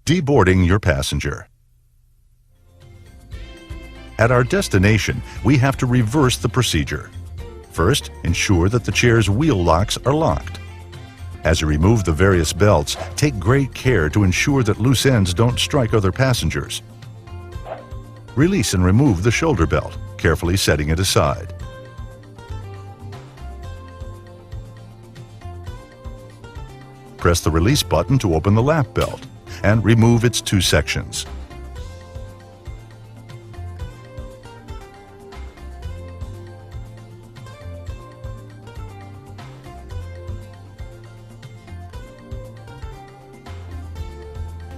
Deboarding your passenger. At our destination, we have to reverse the procedure. First, ensure that the chair's wheel locks are locked. As you remove the various belts, take great care to ensure that loose ends don't strike other passengers. Release and remove the shoulder belt, carefully setting it aside. Press the release button to open the lap belt and remove its two sections.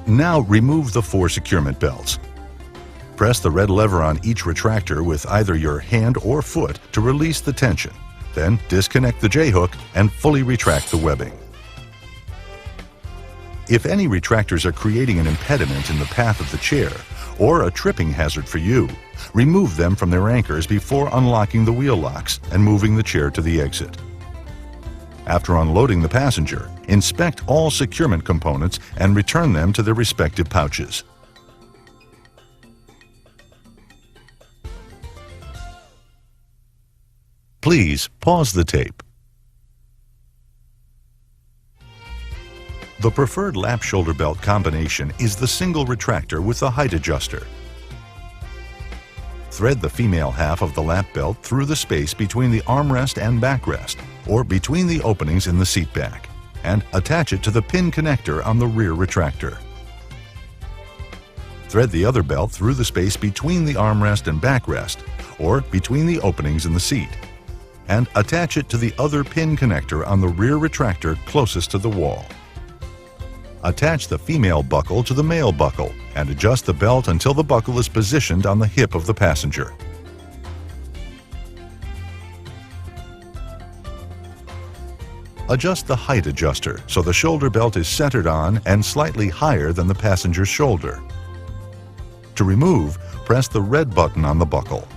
Now remove the 4 securement belts. Press the red lever on each retractor with either your hand or foot to release the tension. Then disconnect the J-hook and fully retract the webbing. If any retractors are creating an impediment in the path of the chair or a tripping hazard for you, remove them from their anchors before unlocking the wheel locks and moving the chair to the exit. After unloading the passenger, inspect all securement components and return them to their respective pouches. Please pause the tape. The preferred lap shoulder belt combination is the single retractor with the height adjuster. Thread the female half of the lap belt through the space between the armrest and backrest, or between the openings in the seat back, and attach it to the pin connector on the rear retractor. Thread the other belt through the space between the armrest and backrest, or between the openings in the seat, and attach it to the other pin connector on the rear retractor closest to the wall. Attach the female buckle to the male buckle and adjust the belt until the buckle is positioned on the hip of the passenger. Adjust the height adjuster so the shoulder belt is centered on and slightly higher than the passenger's shoulder. To remove, press the red button on the buckle.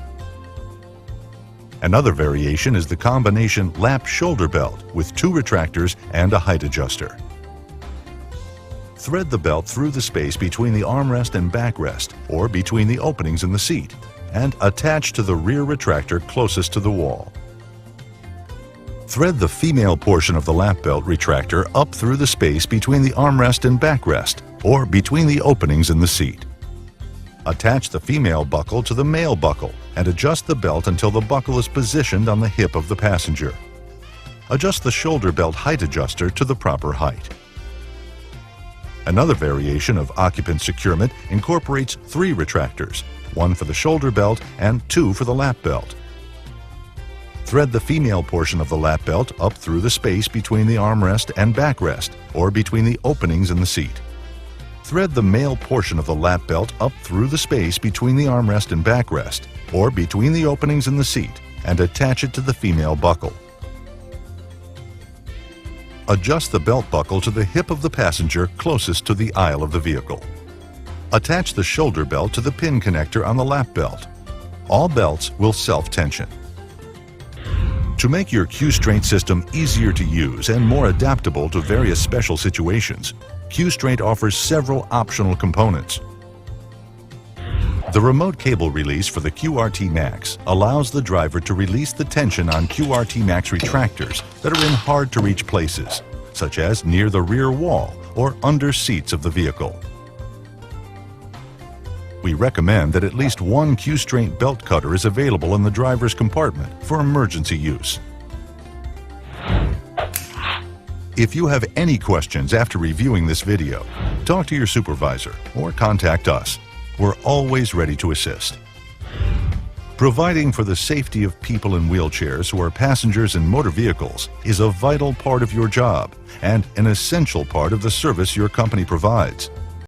Another variation is the combination lap shoulder belt with 2 retractors and a height adjuster. Thread the belt through the space between the armrest and backrest, or between the openings in the seat, and attach to the rear retractor closest to the wall. Thread the female portion of the lap belt retractor up through the space between the armrest and backrest, or between the openings in the seat. Attach the female buckle to the male buckle and adjust the belt until the buckle is positioned on the hip of the passenger. Adjust the shoulder belt height adjuster to the proper height. Another variation of occupant securement incorporates 3 retractors, 1 for the shoulder belt and 2 for the lap belt. Thread the female portion of the lap belt up through the space between the armrest and backrest, or between the openings in the seat. Thread the male portion of the lap belt up through the space between the armrest and backrest, or between the openings in the seat, and attach it to the female buckle. Adjust the belt buckle to the hip of the passenger closest to the aisle of the vehicle. Attach the shoulder belt to the pin connector on the lap belt. All belts will self-tension. To make your Qstraight system easier to use and more adaptable to various special situations, Qstraight offers several optional components. The remote cable release for the Qrt Max allows the driver to release the tension on Qrt Max retractors that are in hard-to-reach places, such as near the rear wall or under seats of the vehicle. We recommend that at least 1 Qstraight belt cutter is available in the driver's compartment for emergency use. If you have any questions after reviewing this video, talk to your supervisor or contact us. We're always ready to assist. Providing for the safety of people in wheelchairs who are passengers in motor vehicles is a vital part of your job and an essential part of the service your company provides.